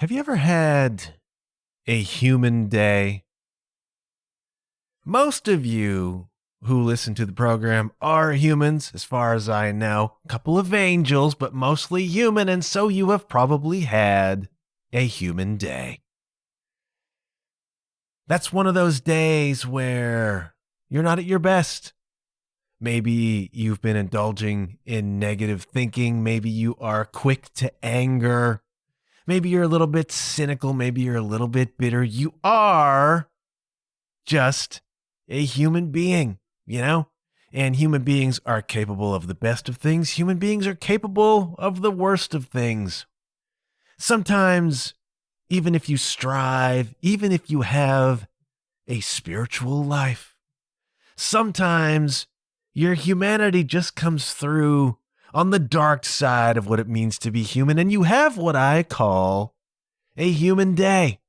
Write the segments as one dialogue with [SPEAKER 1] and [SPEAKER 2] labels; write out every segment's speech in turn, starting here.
[SPEAKER 1] Have you ever had a human day? Most of you who listen to the program are humans, as far as I know. A couple of angels, but mostly human, and so you have probably had a human day. That's one of those days where you're not at your best. Maybe you've been indulging in negative thinking. Maybe you are quick to anger. Maybe you're a little bit cynical. Maybe you're a little bit bitter. You are just a human being, And human beings are capable of the best of things. Human beings are capable of the worst of things. Sometimes, even if you strive, even if you have a spiritual life, sometimes your humanity just comes through on the dark side of what it means to be human, and you have what I call a human day.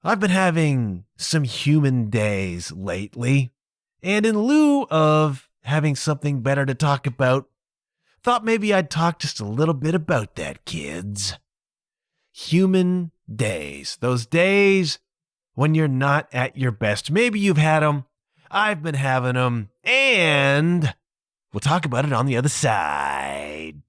[SPEAKER 1] I've been having some human days lately, and in lieu of having something better to talk about, thought maybe I'd talk just a little bit about that, kids. Human days. Those days when you're not at your best. Maybe you've had them. I've been having them, and we'll talk about it on the other side.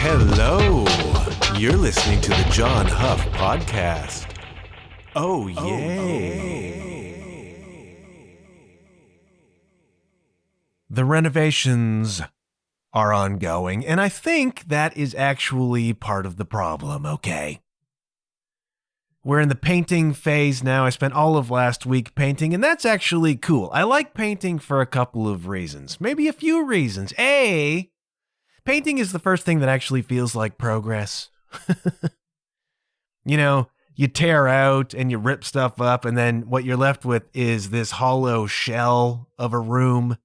[SPEAKER 1] Hello, you're listening to the John Huff Podcast. Oh, yay. The renovations are ongoing, and I think that is actually part of the problem, okay? We're in the painting phase now. I spent all of last week painting, and that's actually cool. I like painting for a couple of reasons, maybe a few reasons. A, painting is the first thing that actually feels like progress. You tear out and you rip stuff up, and then what you're left with is this hollow shell of a room.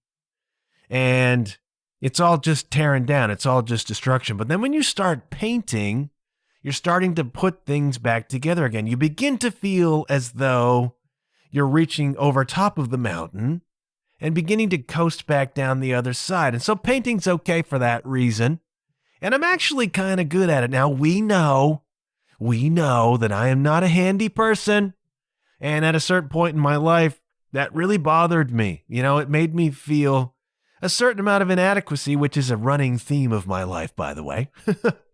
[SPEAKER 1] And it's all just tearing down. It's all just destruction. But then when you start painting, you're starting to put things back together again. You begin to feel as though you're reaching over top of the mountain and beginning to coast back down the other side. And so painting's okay for that reason. And I'm actually kind of good at it. Now, we know that I am not a handy person. And at a certain point in my life, that really bothered me. It made me feel a certain amount of inadequacy, which is a running theme of my life, by the way,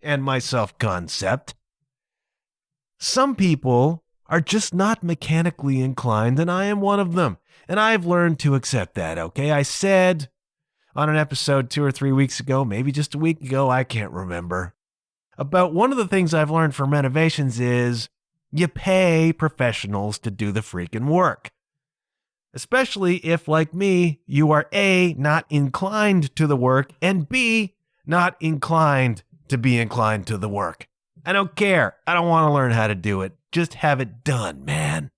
[SPEAKER 1] and my self-concept. Some people are just not mechanically inclined, and I am one of them. And I've learned to accept that, okay? I said on an episode 2 or 3 weeks ago, maybe just a week ago, I can't remember, about one of the things I've learned from renovations is you pay professionals to do the freaking work. Especially if, like me, you are A, not inclined to the work, and B, not inclined to be inclined to the work. I don't care. I don't want to learn how to do it. Just have it done, man.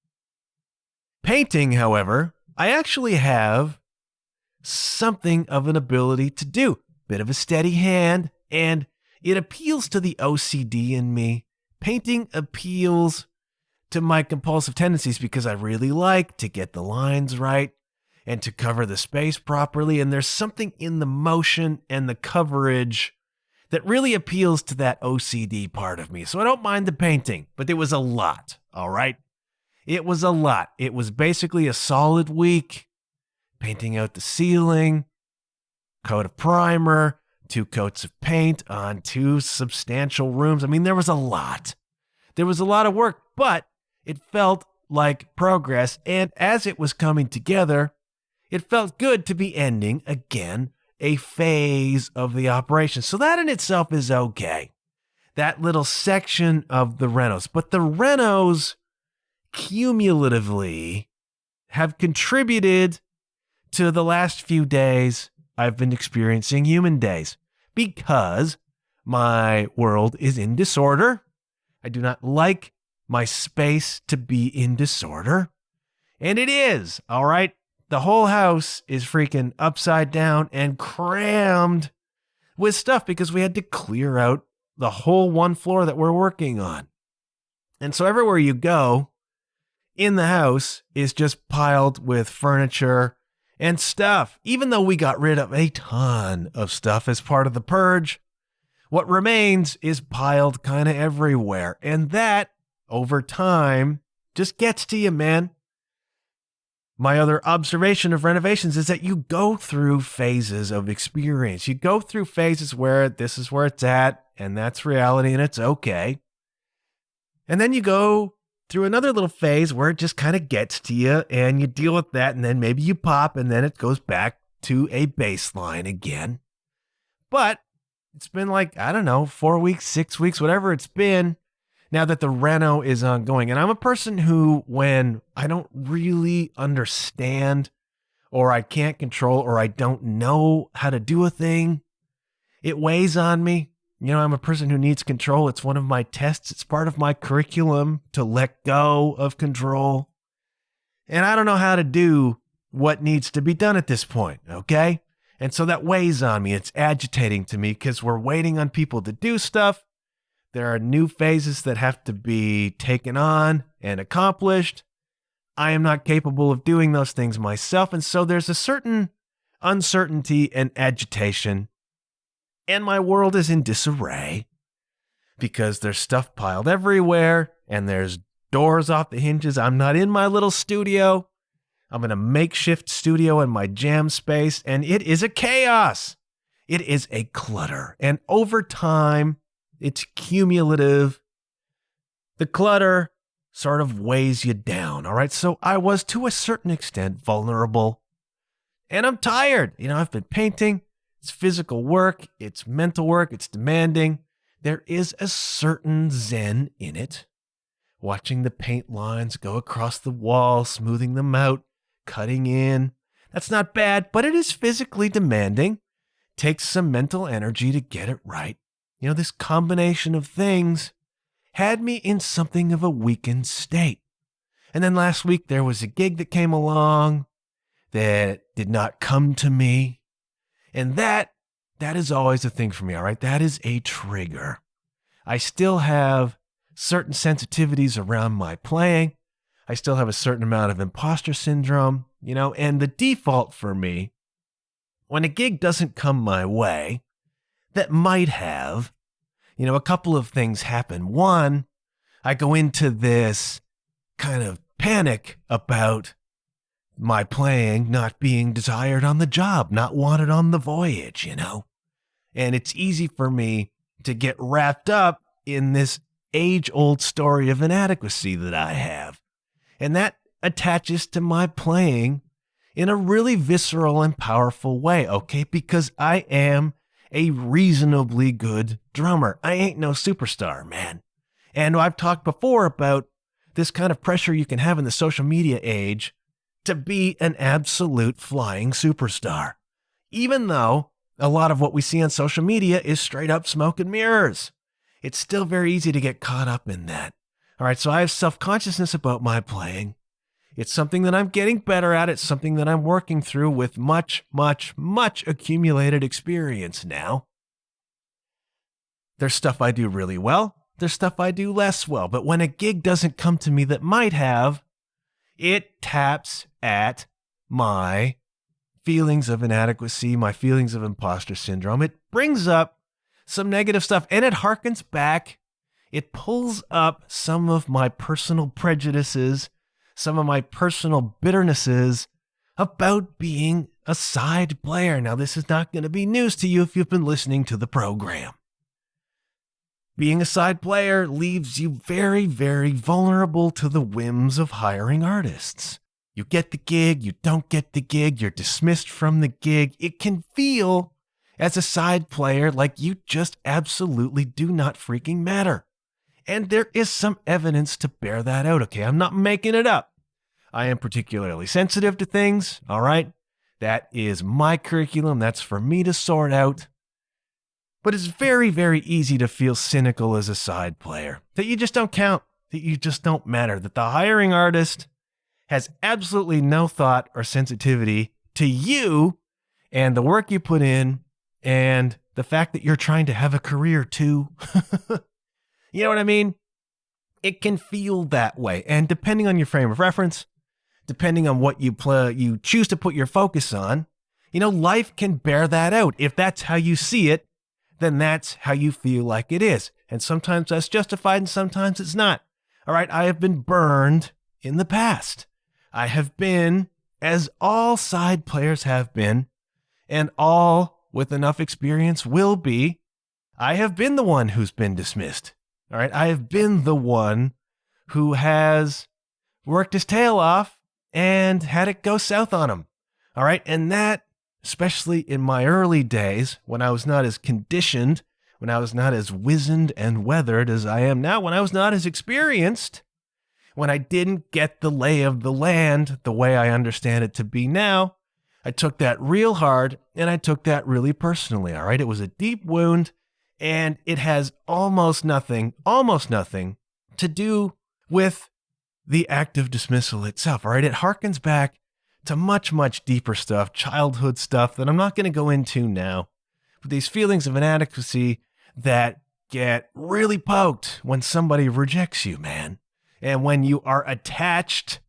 [SPEAKER 1] Painting, however, I actually have something of an ability to do. Bit of a steady hand, and it appeals to the OCD in me. Painting appeals to my compulsive tendencies because I really like to get the lines right and to cover the space properly. And there's something in the motion and the coverage that really appeals to that OCD part of me. So I don't mind the painting, but it was a lot, all right? It was a lot. It was basically a solid week, painting out the ceiling, coat of primer, 2 coats of paint on 2 substantial rooms. I mean, there was a lot. There was a lot of work, but it felt like progress. And as it was coming together, it felt good to be ending, again, a phase of the operation. So that in itself is okay. That little section of the renos. But the renos cumulatively have contributed to the last few days I've been experiencing human days. Because my world is in disorder. I do not like my space to be in disorder. And it is, all right? The whole house is freaking upside down and crammed with stuff because we had to clear out the whole one floor that we're working on. And so everywhere you go in the house is just piled with furniture and stuff. Even though we got rid of a ton of stuff as part of the purge, what remains is piled kind of everywhere. And that, over time, just gets to you, man. My other observation of renovations is that you go through phases of experience. You go through phases where this is where it's at, and that's reality, and it's okay. And then you go through another little phase where it just kind of gets to you, and you deal with that, and then maybe you pop, and then it goes back to a baseline again. But it's been like, I don't know, 4 weeks, 6 weeks, whatever it's been, now that the reno is ongoing. And I'm a person who, when I don't really understand, or I can't control, or I don't know how to do a thing, it weighs on me. You know, I'm a person who needs control. It's one of my tests. It's part of my curriculum to let go of control. And I don't know how to do what needs to be done at this point, okay? And so that weighs on me. It's agitating to me because we're waiting on people to do stuff. There are new phases that have to be taken on and accomplished. I am not capable of doing those things myself. And so there's a certain uncertainty and agitation. And my world is in disarray because there's stuff piled everywhere and there's doors off the hinges. I'm not in my little studio. I'm in a makeshift studio in my jam space, and it is a chaos. It is a clutter. And over time, it's cumulative. The clutter sort of weighs you down, all right? So I was, to a certain extent, vulnerable. And I'm tired. You know, I've been painting. It's physical work. It's mental work. It's demanding. There is a certain zen in it. Watching the paint lines go across the wall, smoothing them out, cutting in. That's not bad, but it is physically demanding. Takes some mental energy to get it right. You know, this combination of things had me in something of a weakened state. And then last week there was a gig that came along that did not come to me. And that is always a thing for me, all right? That is a trigger. I still have certain sensitivities around my playing. I still have a certain amount of imposter syndrome, you know, and the default for me, when a gig doesn't come my way, that might have, you know, a couple of things happen. One, I go into this kind of panic about my playing not being desired on the job, not wanted on the voyage, you know. And it's easy for me to get wrapped up in this age-old story of inadequacy that I have. And that attaches to my playing in a really visceral and powerful way, okay? Because I am a reasonably good drummer. I ain't no superstar, man. And I've talked before about this kind of pressure you can have in the social media age to be an absolute flying superstar. Even though a lot of what we see on social media is straight up smoke and mirrors. It's still very easy to get caught up in that. All right, so I have self-consciousness about my playing. It's something that I'm getting better at. It's something that I'm working through with much, much, much accumulated experience now. There's stuff I do really well. There's stuff I do less well. But when a gig doesn't come to me that might have, it taps at my feelings of inadequacy, my feelings of imposter syndrome. It brings up some negative stuff, and it harkens back. It pulls up some of my personal prejudices, some of my personal bitternesses about being a side player. Now, this is not going to be news to you if you've been listening to the program. Being a side player leaves you very, very vulnerable to the whims of hiring artists. You get the gig, you don't get the gig, you're dismissed from the gig. It can feel, as a side player, like you just absolutely do not freaking matter. And there is some evidence to bear that out, okay? I'm not making it up. I am particularly sensitive to things, all right? That is my curriculum. That's for me to sort out. But it's very, very easy to feel cynical as a side player, that you just don't count, that you just don't matter, that the hiring artist has absolutely no thought or sensitivity to you and the work you put in And the fact that you're trying to have a career too, you know what I mean? It can feel that way. And depending on your frame of reference, depending on what you choose to put your focus on, life can bear that out. If that's how you see it, then that's how you feel like it is. And sometimes that's justified and sometimes it's not. All right, I have been burned in the past. I have been, as all side players have been, and all with enough experience will be, I have been the one who's been dismissed. All right, I have been the one who has worked his tail off and had it go south on him. All right, and that, especially in my early days, when I was not as conditioned, when I was not as wizened and weathered as I am now, when I was not as experienced, when I didn't get the lay of the land the way I understand it to be now, I took that real hard and I took that really personally. All right, it was a deep wound. And it has almost nothing to do with the act of dismissal itself. All right, it harkens back to much, much deeper stuff, childhood stuff that I'm not going to go into now. But these feelings of inadequacy that get really poked when somebody rejects you, man. And when you are attached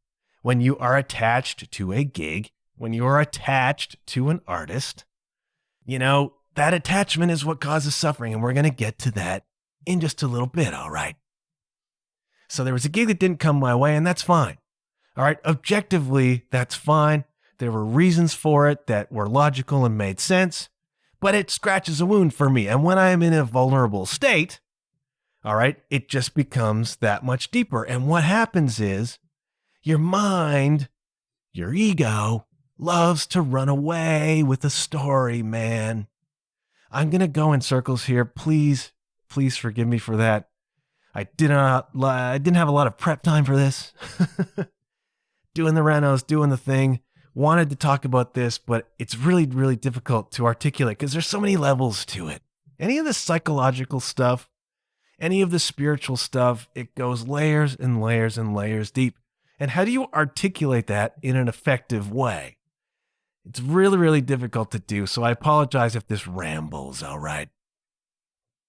[SPEAKER 1] to a gig, when you are attached to an artist, that attachment is what causes suffering, and we're going to get to that in just a little bit, all right? So there was a gig that didn't come my way, and that's fine. All right, objectively, that's fine. There were reasons for it that were logical and made sense, but it scratches a wound for me. And when I am in a vulnerable state, all right, it just becomes that much deeper. And what happens is your mind, your ego, loves to run away with a story, man. I'm going to go in circles here. Please forgive me for that. I didn't have a lot of prep time for this. Doing the renos, doing the thing. Wanted to talk about this, but it's really, really difficult to articulate because there's so many levels to it. Any of the psychological stuff, any of the spiritual stuff, it goes layers and layers and layers deep. And how do you articulate that in an effective way? It's really, really difficult to do, so I apologize if this rambles, all right?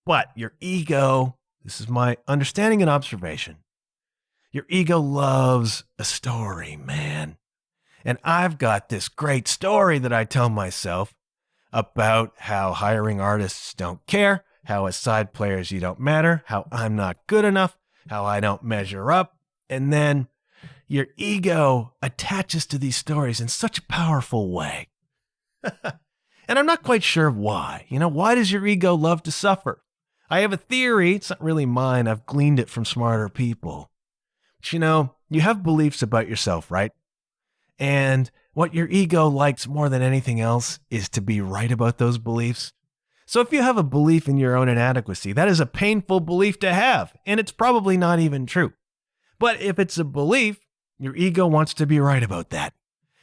[SPEAKER 1] But your ego, this is my understanding and observation, your ego loves a story, man. And I've got this great story that I tell myself about how hiring artists don't care, how as side players you don't matter, how I'm not good enough, how I don't measure up, and then your ego attaches to these stories in such a powerful way. And I'm not quite sure why. Why does your ego love to suffer? I have a theory. It's not really mine. I've gleaned it from smarter people. But you have beliefs about yourself, right? And what your ego likes more than anything else is to be right about those beliefs. So if you have a belief in your own inadequacy, that is a painful belief to have, and it's probably not even true. But if it's a belief, your ego wants to be right about that.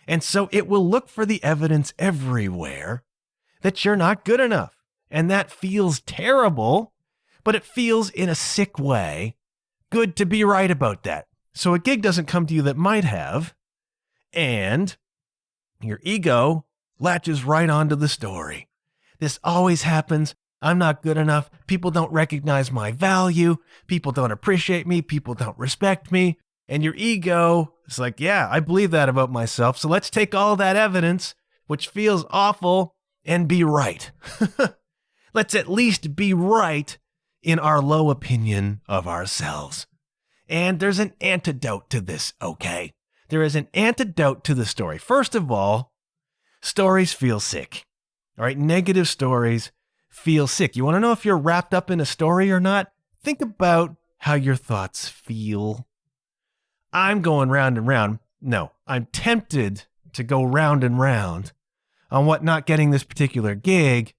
[SPEAKER 1] And so it will look for the evidence everywhere that you're not good enough. And that feels terrible, but it feels in a sick way good to be right about that. So a gig doesn't come to you that might have, and your ego latches right onto the story. This always happens. I'm not good enough. People don't recognize my value. People don't appreciate me. People don't respect me. And your ego is like, yeah, I believe that about myself. So let's take all that evidence, which feels awful, and be right. Let's at least be right in our low opinion of ourselves. And there's an antidote to this, okay? There is an antidote to the story. First of all, stories feel sick. All right, negative stories feel sick. You want to know if you're wrapped up in a story or not? Think about how your thoughts feel. I'm going round and round. No, I'm tempted to go round and round on what not getting this particular gig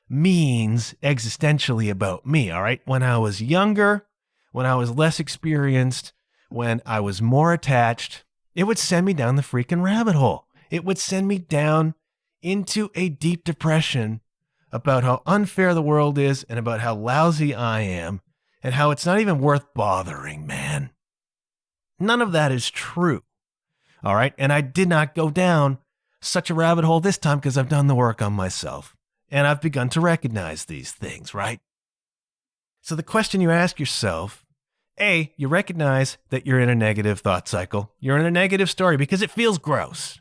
[SPEAKER 1] means existentially about me, all right? When I was younger, when I was less experienced, when I was more attached, it would send me down the freaking rabbit hole. It would send me down into a deep depression about how unfair the world is and about how lousy I am and how it's not even worth bothering, man. None of that is true, all right? And I did not go down such a rabbit hole this time because I've done the work on myself. And I've begun to recognize these things, right? So the question you ask yourself, A, you recognize that you're in a negative thought cycle. You're in a negative story because it feels gross.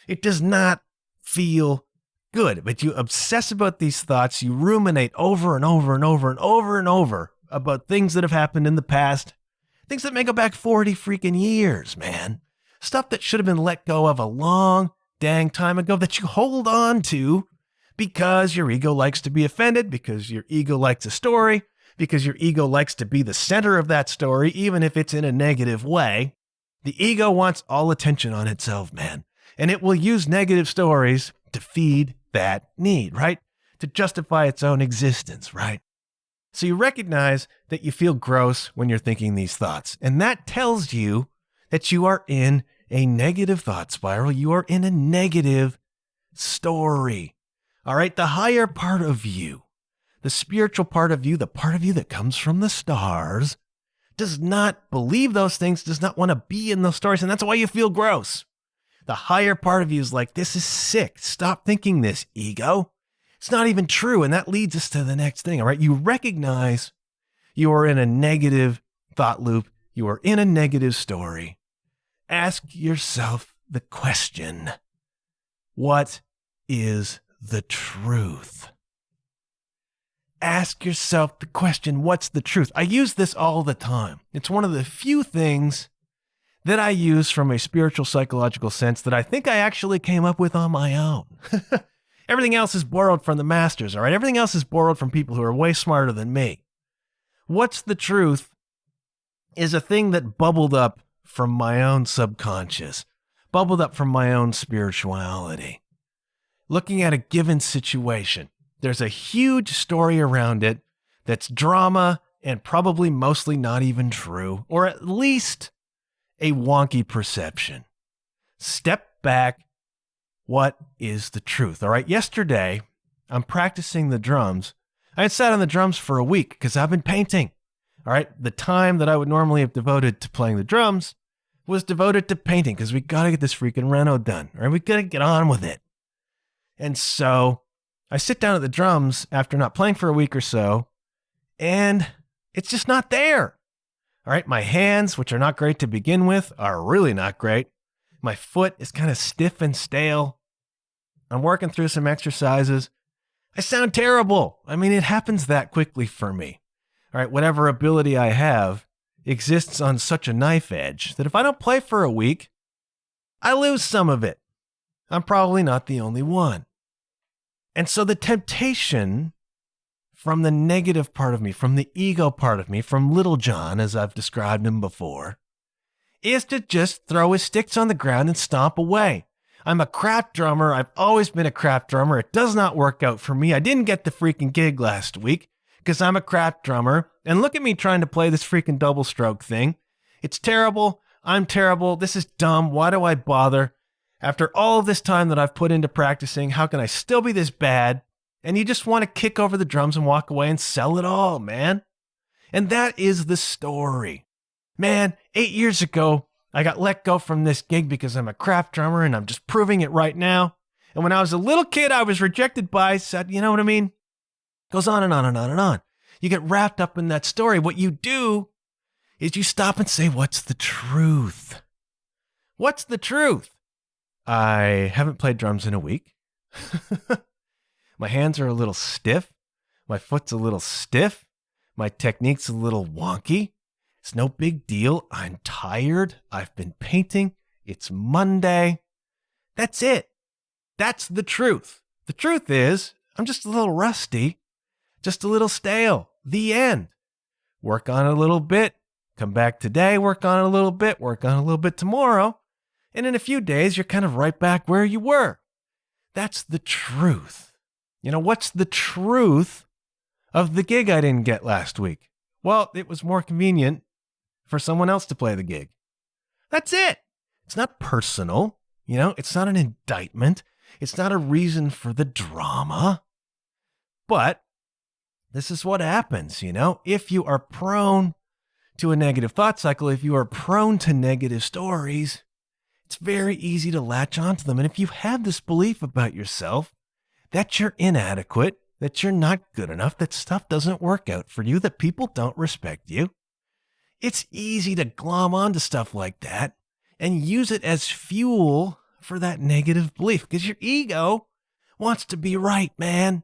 [SPEAKER 1] It does not feel good, but you obsess about these thoughts. You ruminate over and over and over and over and over about things that have happened in the past, things that may go back 40 freaking years, man. Stuff that should have been let go of a long dang time ago that you hold on to because your ego likes to be offended, because your ego likes a story, because your ego likes to be the center of that story, even if it's in a negative way. The ego wants all attention on itself, man. And it will use negative stories to feed that need, right? To justify its own existence, right? So you recognize that you feel gross when you're thinking these thoughts. And that tells you that you are in a negative thought spiral. You are in a negative story. All right? The higher part of you, the spiritual part of you, the part of you that comes from the stars, does not believe those things, does not want to be in those stories. And that's why you feel gross. The higher part of you is like, this is sick. Stop thinking this, ego. It's not even true. And that leads us to the next thing. All right? You recognize you are in a negative thought loop. You are in a negative story. Ask yourself the question, what is the truth? Ask yourself the question, what's the truth? I use this all the time. It's one of the few things that I use from a spiritual psychological sense that I think I actually came up with on my own. Everything else is borrowed from the masters, all right? Everything else is borrowed from people who are way smarter than me. What's the truth is a thing that bubbled up from my own subconscious, bubbled up from my own spirituality. Looking at a given situation, there's a huge story around it that's drama and probably mostly not even true, or at least a wonky perception. Step back. What is the truth? All right. Yesterday, I'm practicing the drums. I had sat on the drums for a week because I've been painting. All right. The time that I would normally have devoted to playing the drums was devoted to painting because we got to get this freaking reno done. All right. We got to get on with it. And so I sit down at the drums after not playing for a week or so, and it's just not there. All right. My hands, which are not great to begin with, are really not great. My foot is kind of stiff and stale. I'm working through some exercises. I sound terrible. I mean, it happens that quickly for me. All right. Whatever ability I have exists on such a knife edge that if I don't play for a week, I lose some of it. I'm probably not the only one. And so the temptation from the negative part of me, from the ego part of me, from Little John, as I've described him before, is to just throw his sticks on the ground and stomp away. I'm a crap drummer. I've always been a crap drummer. It does not work out for me. I didn't get the freaking gig last week because I'm a crap drummer. And look at me trying to play this freaking double stroke thing. It's terrible. I'm terrible. This is dumb. Why do I bother? After all of this time that I've put into practicing, how can I still be this bad? And you just want to kick over the drums and walk away and sell it all, man. And that is the story. Man, 8 years ago, I got let go from this gig because I'm a crap drummer and I'm just proving it right now. And when I was a little kid, I was rejected by, said, you know what I mean? Goes on and on and on and on. You get wrapped up in that story. What you do is you stop and say, what's the truth? What's the truth? I haven't played drums in a week. My hands are a little stiff. My foot's a little stiff. My technique's a little wonky. It's no big deal. I'm tired. I've been painting. It's Monday. That's it. That's the truth. The truth is, I'm just a little rusty, just a little stale. The end. Work on it a little bit. Come back today, work on it a little bit, work on it a little bit tomorrow. And in a few days, you're kind of right back where you were. That's the truth. You know, what's the truth of the gig I didn't get last week? Well, it was more convenient for someone else to play the gig. That's it. It's not personal. You know, it's not an indictment. It's not a reason for the drama. But this is what happens, you know, if you are prone to a negative thought cycle, if you are prone to negative stories, it's very easy to latch onto them. And if you have this belief about yourself that you're inadequate, that you're not good enough, that stuff doesn't work out for you, that people don't respect you. It's easy to glom onto stuff like that and use it as fuel for that negative belief because your ego wants to be right, man.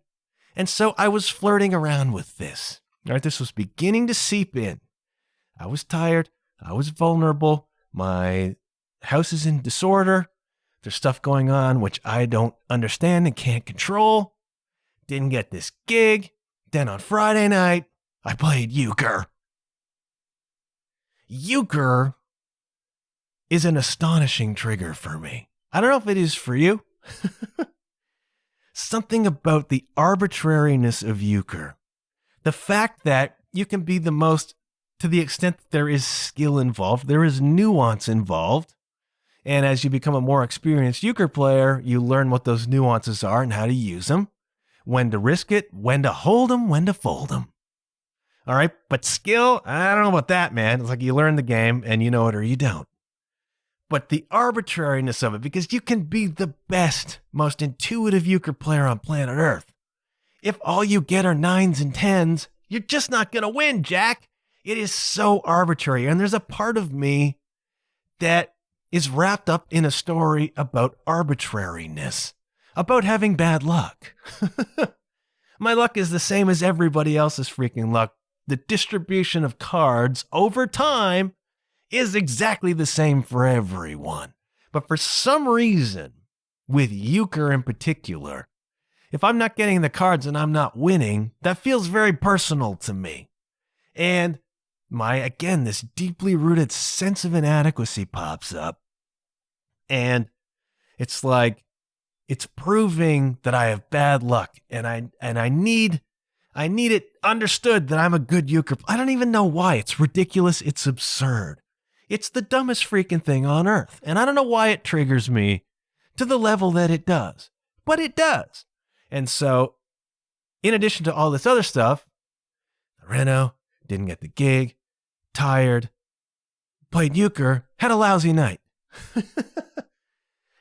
[SPEAKER 1] And so I was flirting around with this. All right, this was beginning to seep in. I was tired. I was vulnerable. My house is in disorder. There's stuff going on which I don't understand and can't control. Didn't get this gig. Then on Friday night, I played euchre. Euchre is an astonishing trigger for me. I don't know if it is for you. Something about the arbitrariness of euchre. The fact that you can be the most, to the extent that there is skill involved, there is nuance involved. And as you become a more experienced euchre player, you learn what those nuances are and how to use them, when to risk it, when to hold them, when to fold them. All right, but skill, I don't know about that, man. It's like you learn the game and you know it or you don't. But the arbitrariness of it, because you can be the best, most intuitive euchre player on planet Earth. If all you get are 9s and 10s, you're just not going to win, Jack. It is so arbitrary. And there's a part of me that is wrapped up in a story about arbitrariness, about having bad luck. My luck is the same as everybody else's freaking luck. The distribution of cards over time is exactly the same for everyone. But for some reason, with euchre in particular, if I'm not getting the cards and I'm not winning, that feels very personal to me. And this deeply rooted sense of inadequacy pops up. And it's like, it's proving that I have bad luck, and I need it understood that I'm a good euchre. I don't even know why. It's ridiculous. It's absurd. It's the dumbest freaking thing on earth. And I don't know why it triggers me to the level that it does, but it does. And so, in addition to all this other stuff, Reno, didn't get the gig, tired, played euchre, had a lousy night.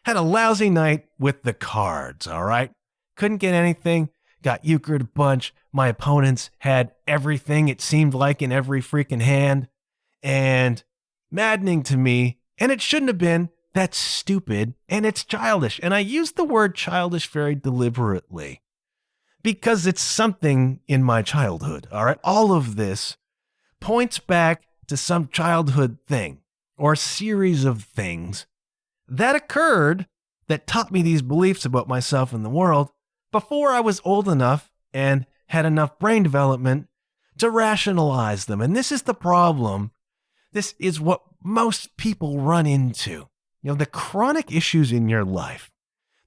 [SPEAKER 1] Had a lousy night with the cards, all right? Couldn't get anything, got euchred a bunch. My opponents had everything, it seemed like, in every freaking hand. And maddening to me, and it shouldn't have been, that's stupid, and it's childish. And I use the word childish very deliberately because it's something in my childhood, all right? All of this points back to some childhood thing or series of things that occurred that taught me these beliefs about myself and the world before I was old enough and had enough brain development to rationalize them. And this is the problem. This is what most people run into. You know, the chronic issues in your life,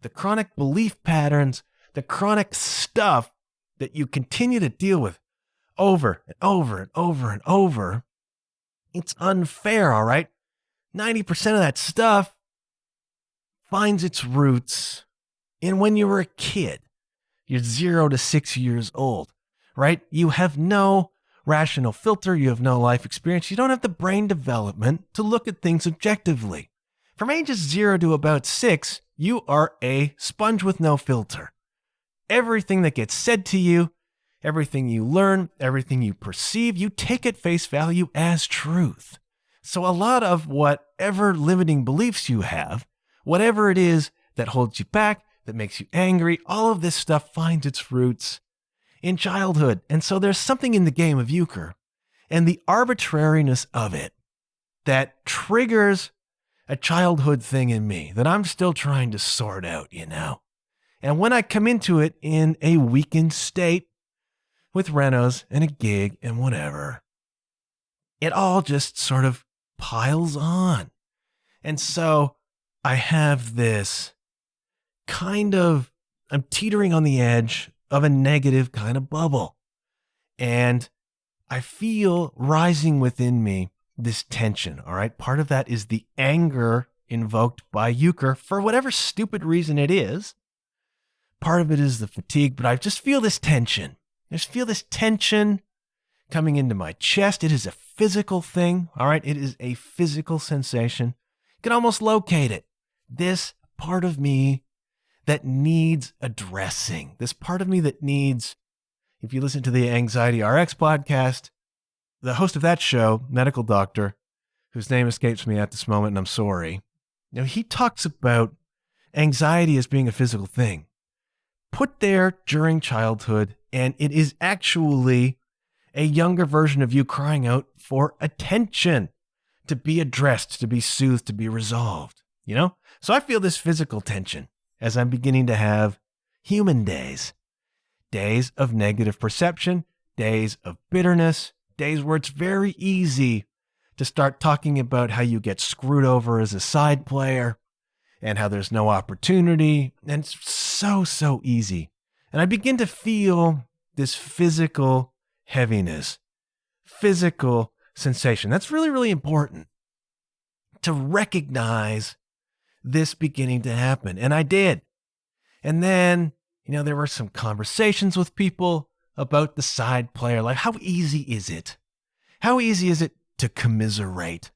[SPEAKER 1] the chronic belief patterns, the chronic stuff that you continue to deal with over and over and over and over. It's unfair, all right? 90% of that stuff finds its roots in when you were a kid. You're 0 to 6 years old, right? You have no rational filter. You have no life experience. You don't have the brain development to look at things objectively. From ages 0 to about 6, you are a sponge with no filter. Everything that gets said to you, everything you learn, everything you perceive, you take at face value as truth. So a lot of whatever limiting beliefs you have, whatever it is that holds you back, that makes you angry, all of this stuff finds its roots in childhood. And so there's something in the game of euchre and the arbitrariness of it that triggers a childhood thing in me that I'm still trying to sort out, you know. And when I come into it in a weakened state with renos and a gig and whatever, it all just sort of piles on. And so I have this I'm teetering on the edge of a negative kind of bubble. And I feel rising within me this tension, all right? Part of that is the anger invoked by euchre for whatever stupid reason it is. Part of it is the fatigue, but I just feel this tension. I just feel this tension coming into my chest. It is a physical thing, all right? It is a physical sensation. You can almost locate it. This part of me that needs addressing. This part of me that needs, if you listen to the Anxiety RX podcast, the host of that show, medical doctor, whose name escapes me at this moment, and I'm sorry. He talks about anxiety as being a physical thing put there during childhood, and it is actually a younger version of you crying out for attention, to be addressed, to be soothed, to be resolved, So I feel this physical tension as I'm beginning to have human days of negative perception, days of bitterness, days where it's very easy to start talking about how you get screwed over as a side player and how there's no opportunity. And it's so easy. And I begin to feel this physical heaviness, physical sensation. That's really, really important to recognize this beginning to happen. And I did. And then, there were some conversations with people about the side player. Like, how easy is it? How easy is it to commiserate?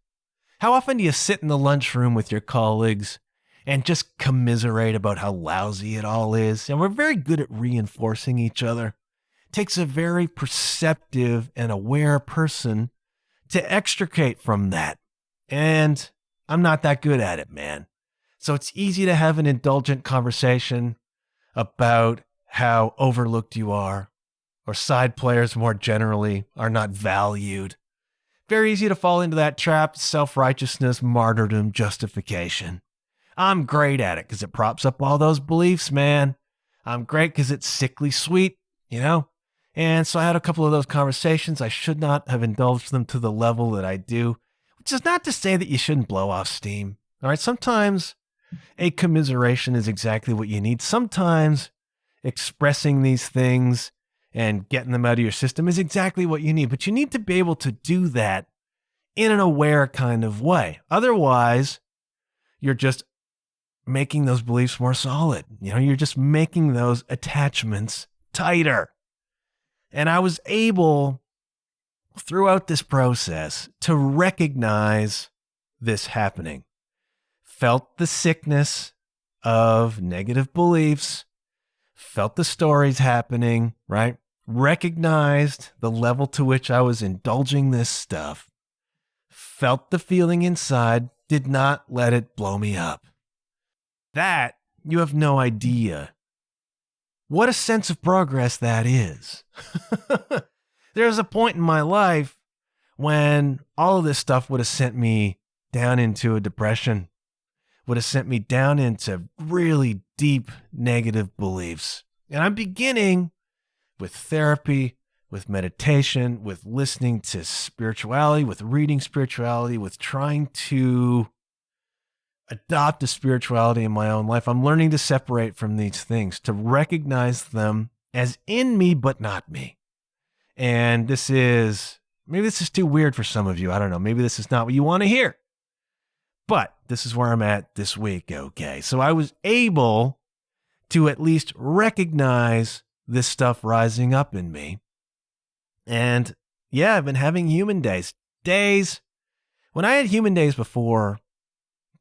[SPEAKER 1] How often do you sit in the lunchroom with your colleagues and just commiserate about how lousy it all is? And we're very good at reinforcing each other. It takes a very perceptive and aware person to extricate from that. And I'm not that good at it, man. So it's easy to have an indulgent conversation about how overlooked you are, or side players more generally are not valued. Very easy to fall into that trap, self-righteousness, martyrdom, justification. I'm great at it because it props up all those beliefs, man. I'm great because it's sickly sweet, And so I had a couple of those conversations. I should not have indulged them to the level that I do, which is not to say that you shouldn't blow off steam. All right, sometimes a commiseration is exactly what you need. Sometimes expressing these things and getting them out of your system is exactly what you need. But you need to be able to do that in an aware kind of way. Otherwise, you're just making those beliefs more solid. You're just making those attachments tighter. And I was able, throughout this process, to recognize this happening. Felt the sickness of negative beliefs, felt the stories happening, right? Recognized the level to which I was indulging this stuff, felt the feeling inside, did not let it blow me up. That, you have no idea what a sense of progress that is. There was a point in my life when all of this stuff would have sent me down into a depression, would have sent me down into really deep negative beliefs. And I'm beginning with therapy, with meditation, with listening to spirituality, with reading spirituality, with trying to adopt a spirituality in my own life. I'm learning to separate from these things, to recognize them as in me, but not me. And maybe this is too weird for some of you. I don't know. Maybe this is not what you want to hear. But this is where I'm at this week, okay? So I was able to at least recognize this stuff rising up in me. And yeah, I've been having human days. When I had human days before,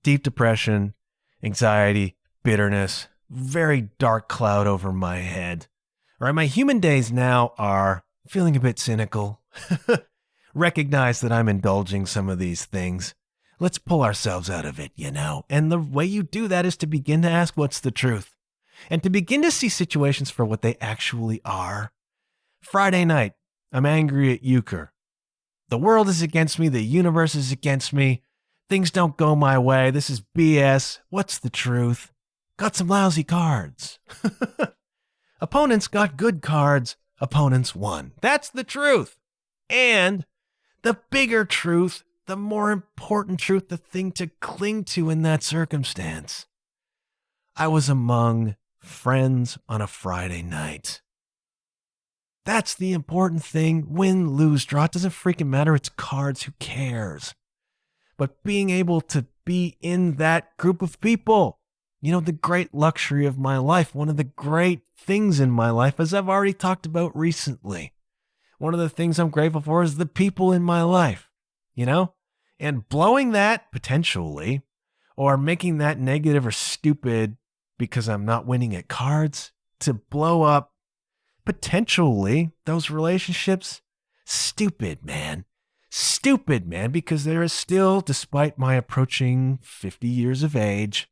[SPEAKER 1] deep depression, anxiety, bitterness, very dark cloud over my head. All right, my human days now are feeling a bit cynical. Recognize that I'm indulging some of these things. Let's pull ourselves out of it, And the way you do that is to begin to ask what's the truth and to begin to see situations for what they actually are. Friday night, I'm angry at Euchre. The world is against me. The universe is against me. Things don't go my way. This is BS. What's the truth? Got some lousy cards. Opponents got good cards. Opponents won. That's the truth. And the bigger truth, the more important truth, the thing to cling to in that circumstance. I was among friends on a Friday night. That's the important thing. Win, lose, draw. It doesn't freaking matter. It's cards. Who cares? But being able to be in that group of people, the great luxury of my life, one of the great things in my life, as I've already talked about recently. One of the things I'm grateful for is the people in my life, and blowing that potentially, or making that negative or stupid because I'm not winning at cards to blow up potentially those relationships. Stupid, man. Stupid, man, because there is still, despite my approaching 50 years of age,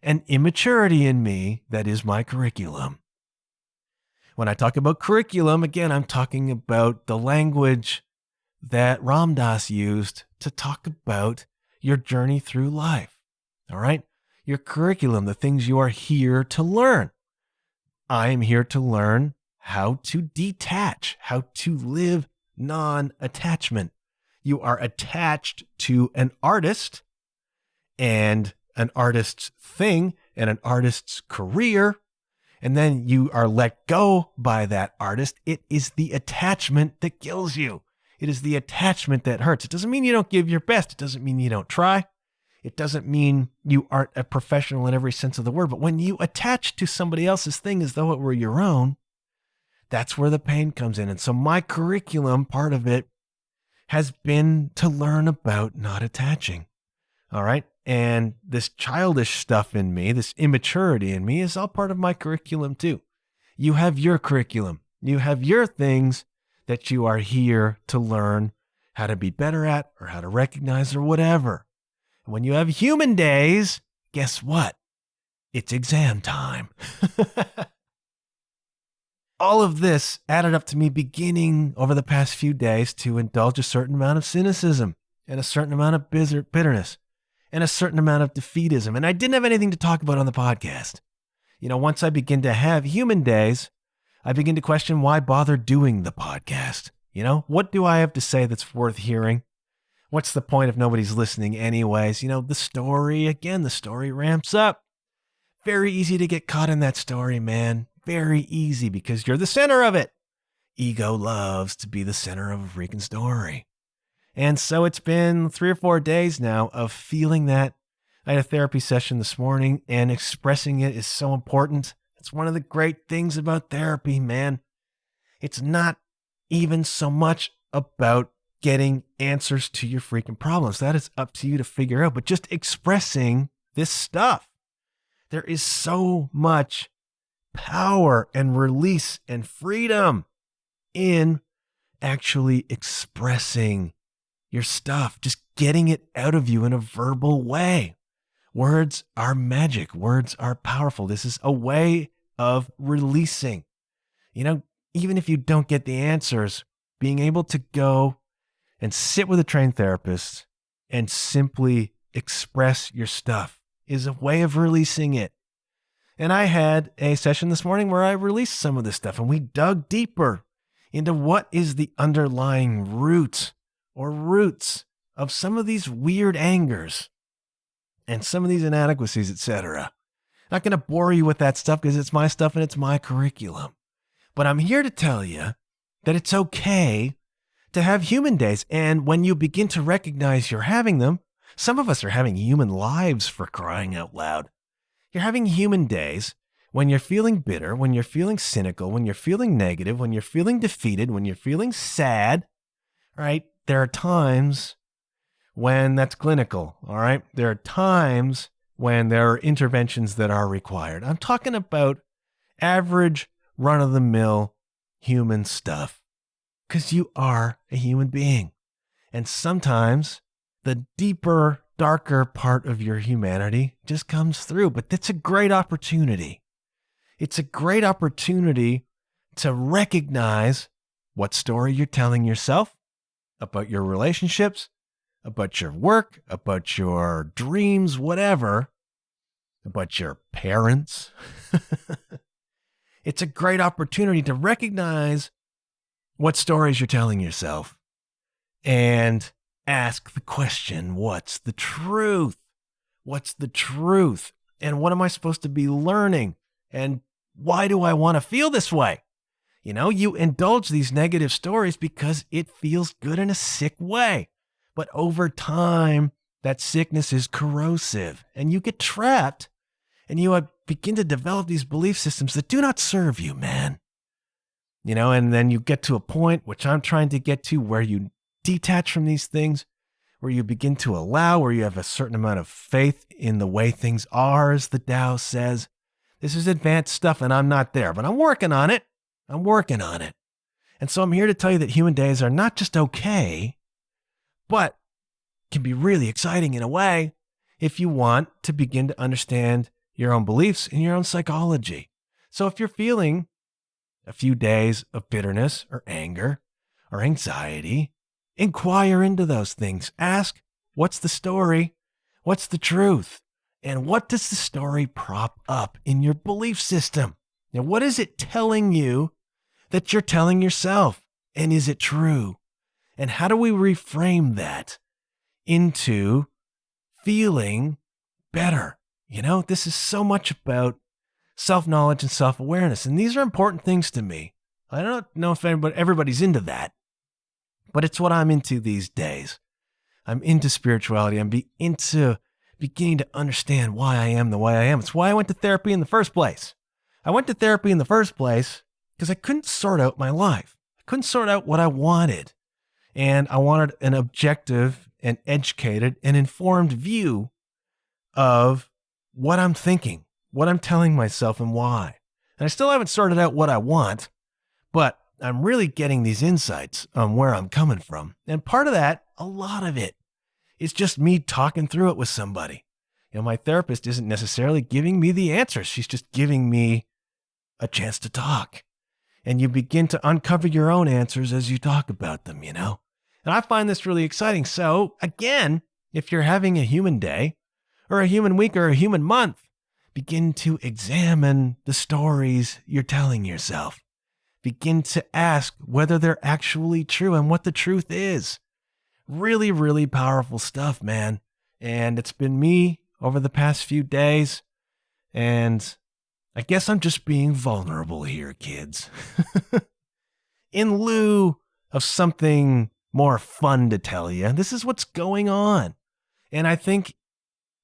[SPEAKER 1] an immaturity in me that is my curriculum. When I talk about curriculum, again, I'm talking about the language that Ram Dass used to talk about your journey through life. All right? Your curriculum, the things you are here to learn. I am here to learn how to detach, how to live non-attachment. You are attached to an artist and an artist's thing and an artist's career, and then you are let go by that artist. It is the attachment that kills you. It is the attachment that hurts. It doesn't mean you don't give your best. It doesn't mean you don't try. It doesn't mean you aren't a professional in every sense of the word. But when you attach to somebody else's thing as though it were your own, that's where the pain comes in. And so my curriculum, part of it, has been to learn about not attaching. All right. And this childish stuff in me, this immaturity in me, is all part of my curriculum too. You have your curriculum. You have your things that you are here to learn how to be better at or how to recognize or whatever. And when you have human days, guess what? It's exam time. All of this added up to me beginning over the past few days to indulge a certain amount of cynicism and a certain amount of bitterness and a certain amount of defeatism. And I didn't have anything to talk about on the podcast. You know, once I begin to have human days, I begin to question why bother doing the podcast. You know, what do I have to say that's worth hearing? What's the point if nobody's listening anyways? You know, the story ramps up. Very easy to get caught in that story, man. Very easy because you're the center of it. Ego loves to be the center of a freaking story. And so it's been 3 or 4 days now of feeling that. I had a therapy session this morning, and expressing it is so important. It's one of the great things about therapy, man. It's not even so much about getting answers to your freaking problems. That is up to you to figure out, but just expressing this stuff. There is so much power and release and freedom in actually expressing your stuff, just getting it out of you in a verbal way. Words are magic. Words are powerful. This is a way of releasing. You know, even if you don't get the answers, being able to go and sit with a trained therapist and simply express your stuff is a way of releasing it. And I had a session this morning where I released some of this stuff, and we dug deeper into what is the underlying root or roots of some of these weird angers and some of these inadequacies, etc. Not going to bore you with that stuff because it's my stuff and it's my curriculum. But I'm here to tell you that it's okay to have human days. And when you begin to recognize you're having them, some of us are having human lives, for crying out loud. You're having human days when you're feeling bitter, when you're feeling cynical, when you're feeling negative, when you're feeling defeated, when you're feeling sad, right? There are times when that's clinical, all right? There are times when there are interventions that are required. I'm talking about average, run-of-the-mill human stuff, because you are a human being. And sometimes the deeper, darker part of your humanity just comes through, but it's a great opportunity. It's a great opportunity to recognize what story you're telling yourself about your relationships, about your work, about your dreams, whatever, about your parents. It's a great opportunity to recognize what stories you're telling yourself and ask the question, what's the truth? What's the truth? And what am I supposed to be learning? And why do I want to feel this way? You know, you indulge these negative stories because it feels good in a sick way. But over time, that sickness is corrosive and you get trapped and you begin to develop these belief systems that do not serve you, man. You know, and then you get to a point, which I'm trying to get to, where you detach from these things, where you begin to allow, where you have a certain amount of faith in the way things are, as the Tao says, This is advanced stuff and I'm not there, but I'm working on it. I'm working on it. And so I'm here to tell you that human days are not just okay, but can be really exciting in a way if you want to begin to understand your own beliefs and your own psychology. So if you're feeling a few days of bitterness or anger or anxiety, inquire into those things. Ask, what's the story? What's the truth? And what does the story prop up in your belief system? Now, what is it telling you that you're telling yourself? And is it true? And how do we reframe that into feeling better? You know, this is so much about self-knowledge and self-awareness. And these are important things to me. I don't know if everybody's into that, but it's what I'm into these days. I'm into spirituality. I'm into beginning to understand why I am the way I am. It's why I went to therapy in the first place. I went to therapy in the first place because I couldn't sort out my life. I couldn't sort out what I wanted. And I wanted an objective and educated and informed view of what I'm thinking, what I'm telling myself, and why. And I still haven't sorted out what I want, but I'm really getting these insights on where I'm coming from. And part of that, a lot of it, is just me talking through it with somebody. You know, my therapist isn't necessarily giving me the answers. She's just giving me a chance to talk. And you begin to uncover your own answers as you talk about them, you know? And I find this really exciting. So again, if you're having a human day or a human week or a human month, begin to examine the stories you're telling yourself. Begin to ask whether they're actually true and what the truth is. Really, really powerful stuff, man. And it's been me over the past few days. And I guess I'm just being vulnerable here, kids. In lieu of something more fun to tell you, this is what's going on. And I think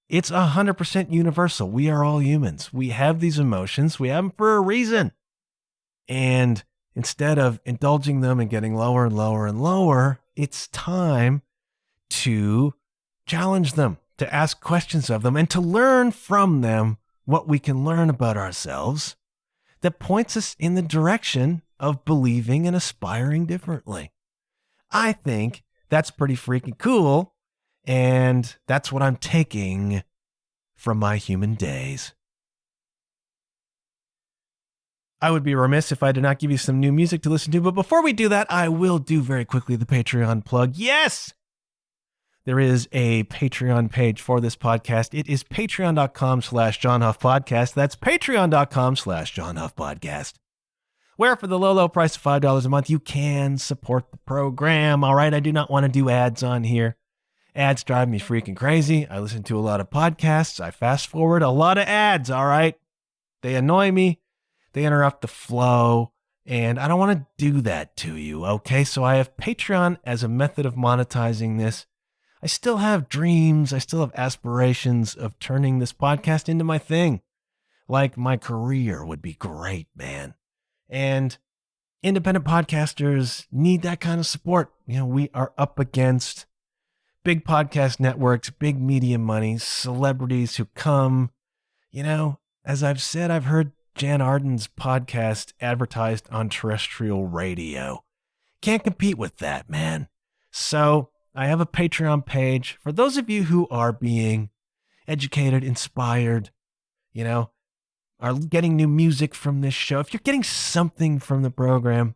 [SPEAKER 1] it's 100% universal. We are all humans. We have these emotions. We have them for a reason. And instead of indulging them and getting lower and lower and lower, it's time to challenge them, to ask questions of them, and to learn from them what we can learn about ourselves that points us in the direction of believing and aspiring differently. I think that's pretty freaking cool, and that's what I'm taking from my human days. I would be remiss if I did not give you some new music to listen to, but before we do that, I will do very quickly the Patreon plug. Yes! There is a Patreon page for this podcast. It is patreon.com/JohnHuffPodcast. That's patreon.com/JohnHuffPodcast. Where for the low, low price of $5 a month, you can support the program. All right, I do not want to do ads on here. Ads drive me freaking crazy. I listen to a lot of podcasts. I fast forward a lot of ads, all right? They annoy me. They interrupt the flow, and I don't want to do that to you, okay? So I have Patreon as a method of monetizing this. I still have dreams. I still have aspirations of turning this podcast into my thing. Like my career would be great, man. And independent podcasters need that kind of support. You know, we are up against big podcast networks, big media money, celebrities who come. You know, as I've said, I've heard Jan Arden's podcast advertised on terrestrial radio. Can't compete with that, man. So I have a Patreon page for those of you who are being educated, inspired, you know, are getting new music from this show. If you're getting something from the program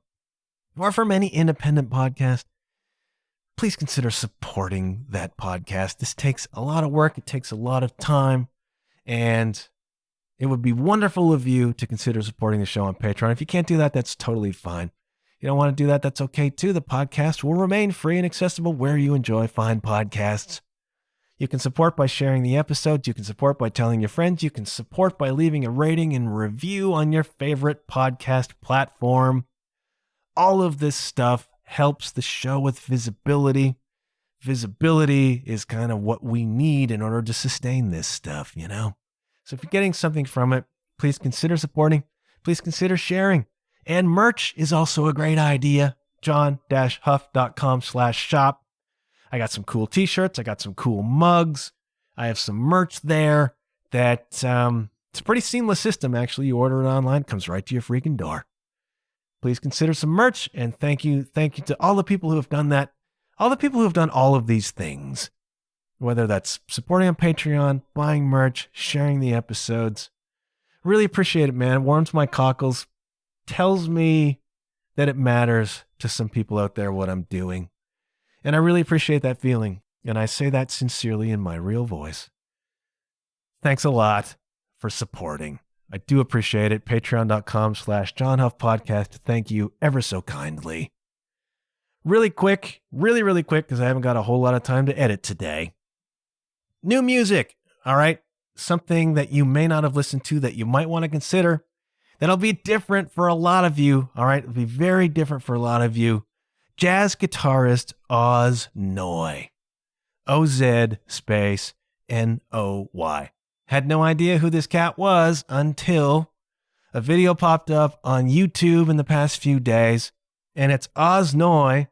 [SPEAKER 1] or from any independent podcast, please consider supporting that podcast. This takes a lot of work. It takes a lot of time, and it would be wonderful of you to consider supporting the show on Patreon. If you can't do that, that's totally fine. You don't want to do that, that's okay too. The podcast will remain free and accessible where you enjoy fine podcasts. You can support by sharing the episodes. You can support by telling your friends. You can support by leaving a rating and review on your favorite podcast platform. All of this stuff helps the show with visibility. Visibility is kind of what we need in order to sustain this stuff, you know? So if you're getting something from it, please consider supporting. Please consider sharing. And merch is also a great idea. john-huff.com/shop. I got some cool t-shirts. I got some cool mugs. I have some merch there that It's a pretty seamless system, actually. You order it online, it comes right to your freaking door. Please consider some merch, and thank you to all the people who have done that, all the people who have done all of these things, whether that's supporting on Patreon, buying merch, sharing the episodes. Really appreciate it, man. It warms my cockles, tells me that it matters to some people out there what I'm doing. And I really appreciate that feeling, and I say that sincerely in my real voice. Thanks a lot for supporting. I do appreciate it. Patreon.com/JohnHuffPodcast. Thank you ever so kindly. Really quick, really quick, because I haven't got a whole lot of time to edit today. New music, all right? Something that you may not have listened to that you might want to consider. That'll be different for a lot of you, all right? It'll be very different for a lot of you. Jazz guitarist Oz Noy. OZ space NOY. Had no idea who this cat was until a video popped up on YouTube in the past few days, and it's Oz Noy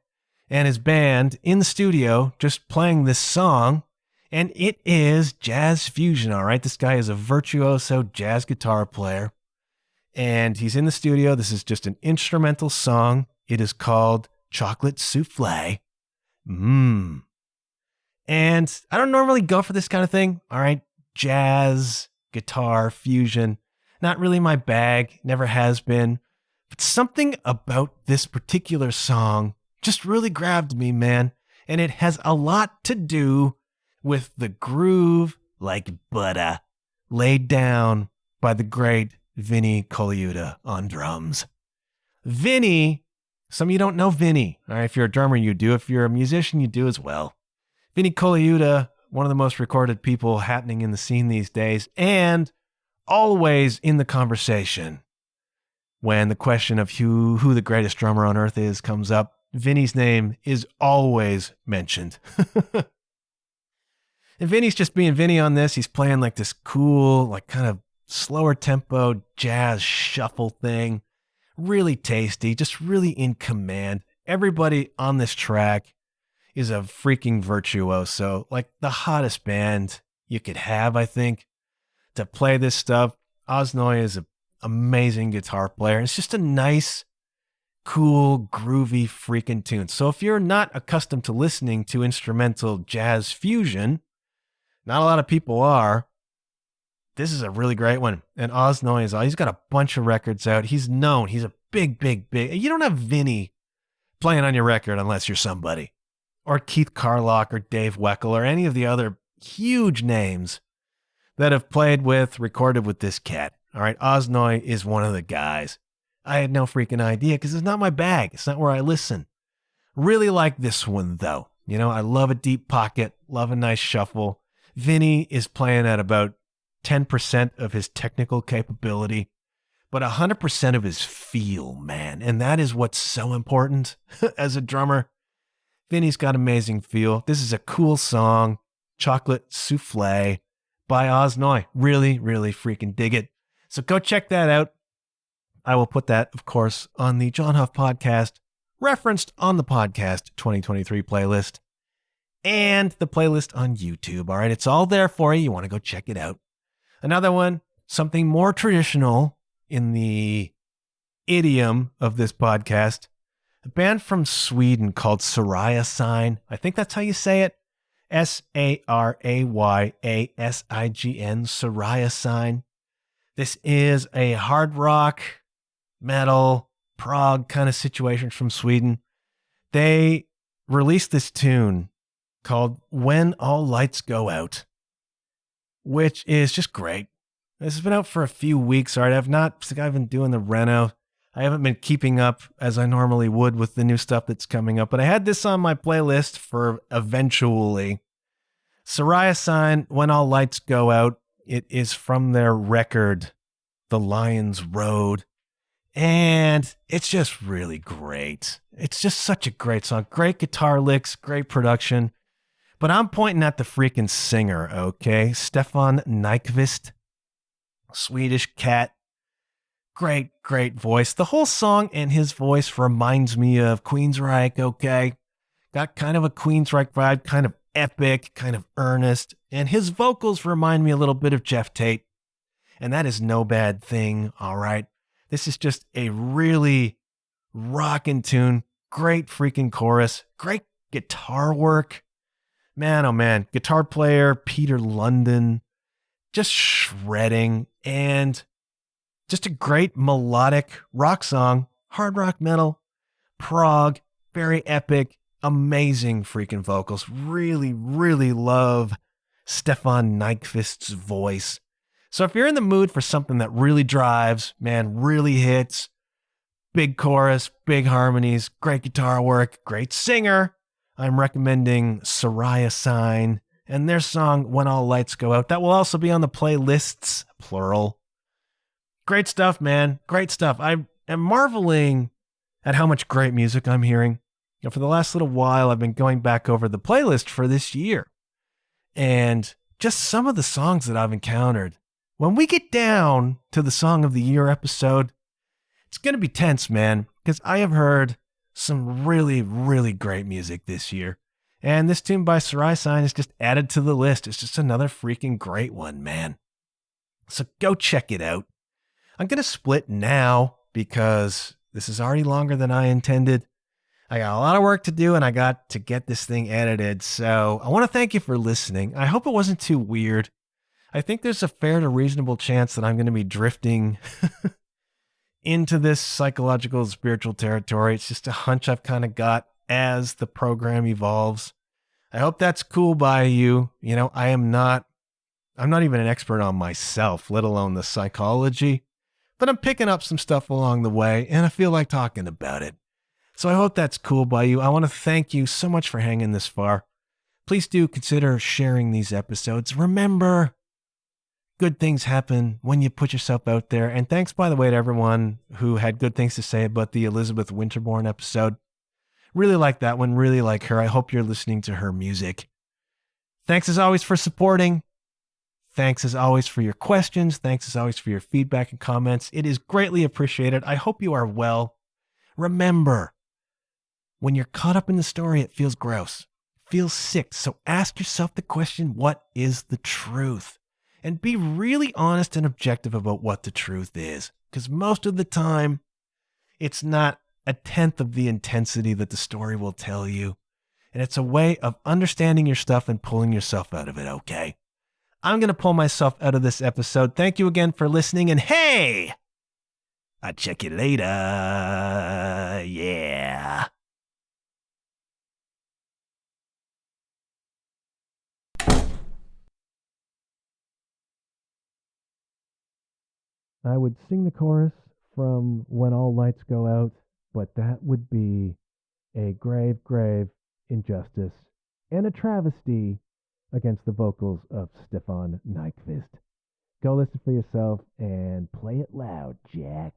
[SPEAKER 1] and his band in the studio just playing this song, and it is jazz fusion, all right? This guy is a virtuoso jazz guitar player, and he's in the studio. This is just an instrumental song. It is called Chocolate Souffle. And I don't normally go for this kind of thing, all right? Jazz, guitar, fusion, not really my bag, never has been. But something about this particular song just really grabbed me, man. And it has a lot to do with the groove like butter laid down by the great Vinny Colaiuta on drums. Vinny, some of you don't know Vinny. All right, if you're a drummer, you do. If you're a musician, you do as well. Vinny Colaiuta, one of the most recorded people happening in the scene these days, and always in the conversation. When the question of who the greatest drummer on earth is comes up, Vinny's name is always mentioned. And Vinny's just being Vinny on this. He's playing like this cool, like kind of slower tempo jazz shuffle thing. Really tasty, just really in command. Everybody on this track is a freaking virtuoso, like the hottest band you could have, I think, to play this stuff. Oz Noy is an amazing guitar player. It's just a nice, cool, groovy freaking tune. So if you're not accustomed to listening to instrumental jazz fusion, not a lot of people are, this is a really great one. And Oz Noy he's got a bunch of records out. He's known. He's a big. You don't have Vinny playing on your record unless you're somebody. Or Keith Carlock or Dave Weckl or any of the other huge names that have recorded with this cat. All right, Oz Noy is one of the guys. I had no freaking idea because it's not my bag. It's not where I listen. Really like this one, though. You know, I love a deep pocket, love a nice shuffle. Vinny is playing at about 10% of his technical capability, but 100% of his feel, man. And that is what's so important as a drummer. Vinny's got amazing feel. This is a cool song, Chocolate Souffle by Oz Noy. Really freaking dig it. So go check that out. I will put that, of course, on the John Huff podcast, referenced on the podcast 2023 playlist, and the playlist on YouTube. All right, it's all there for you. You want to go check it out. Another one, something more traditional in the idiom of this podcast. A band from Sweden called Soraya Sign. I think that's how you say it. Sarayassign. Soraya Sign. This is a hard rock, metal, prog kind of situation from Sweden. They released this tune called When All Lights Go Out, which is just great. This has been out for a few weeks. All right, I've been doing the reno. I haven't been keeping up as I normally would with the new stuff that's coming up, but I had this on my playlist for eventually. Soraya Sign, When All Lights Go Out. It is from their record, The Lion's Road, and it's just really great. It's just such a great song. Great guitar licks, great production, but I'm pointing at the freaking singer, okay? Stefan Nyqvist, Swedish cat. Great voice. The whole song and his voice reminds me of Queensryche, okay? Got kind of a Queensryche vibe, kind of epic, kind of earnest. And his vocals remind me a little bit of Jeff Tate. And that is no bad thing, all right? This is just a really rockin' tune. Great freaking chorus. Great guitar work. Man, oh man. Guitar player Peter London. Just shredding. And just a great melodic rock song. Hard rock metal. Prog. Very epic. Amazing freaking vocals. Really, really love Stefan Nykvist's voice. So if you're in the mood for something that really drives, man, really hits, big chorus, big harmonies, great guitar work, great singer, I'm recommending Soraya Sign and their song When All Lights Go Out. That will also be on the playlists, plural. Great stuff, man. Great stuff. I am marveling at how much great music I'm hearing. For the last little while, I've been going back over the playlist for this year. And just some of the songs that I've encountered. When we get down to the Song of the Year episode, it's going to be tense, man, because I have heard some really, really great music this year. And this tune by Sarai Sign is just added to the list. It's just another freaking great one, man. So go check it out. I'm going to split now because this is already longer than I intended. I got a lot of work to do and I got to get this thing edited. So I want to thank you for listening. I hope it wasn't too weird. I think there's a fair to reasonable chance that I'm going to be drifting into this psychological and spiritual territory. It's just a hunch I've kind of got as the program evolves. I hope that's cool by you. You know, I'm not even an expert on myself, let alone the psychology, but I'm picking up some stuff along the way and I feel like talking about it. So I hope that's cool by you. I want to thank you so much for hanging this far. Please do consider sharing these episodes. Remember, good things happen when you put yourself out there. And thanks, by the way, to everyone who had good things to say about the Elizabeth Winterborn episode. Really like that one. Really like her. I hope you're listening to her music. Thanks as always for supporting. Thanks as always for your questions. Thanks as always for your feedback and comments. It is greatly appreciated. I hope you are well. Remember, when you're caught up in the story, it feels gross, feels sick. So ask yourself the question, what is the truth? And be really honest and objective about what the truth is. Because most of the time, it's not a tenth of the intensity that the story will tell you. And it's a way of understanding your stuff and pulling yourself out of it, okay? I'm going to pull myself out of this episode. Thank you again for listening. And hey, I'll check you later. Yeah. I would sing the chorus from When All Lights Go Out, but that would be a grave, grave injustice and a travesty against the vocals of Stefan Nykvist. Go listen for yourself and play it loud, Jack.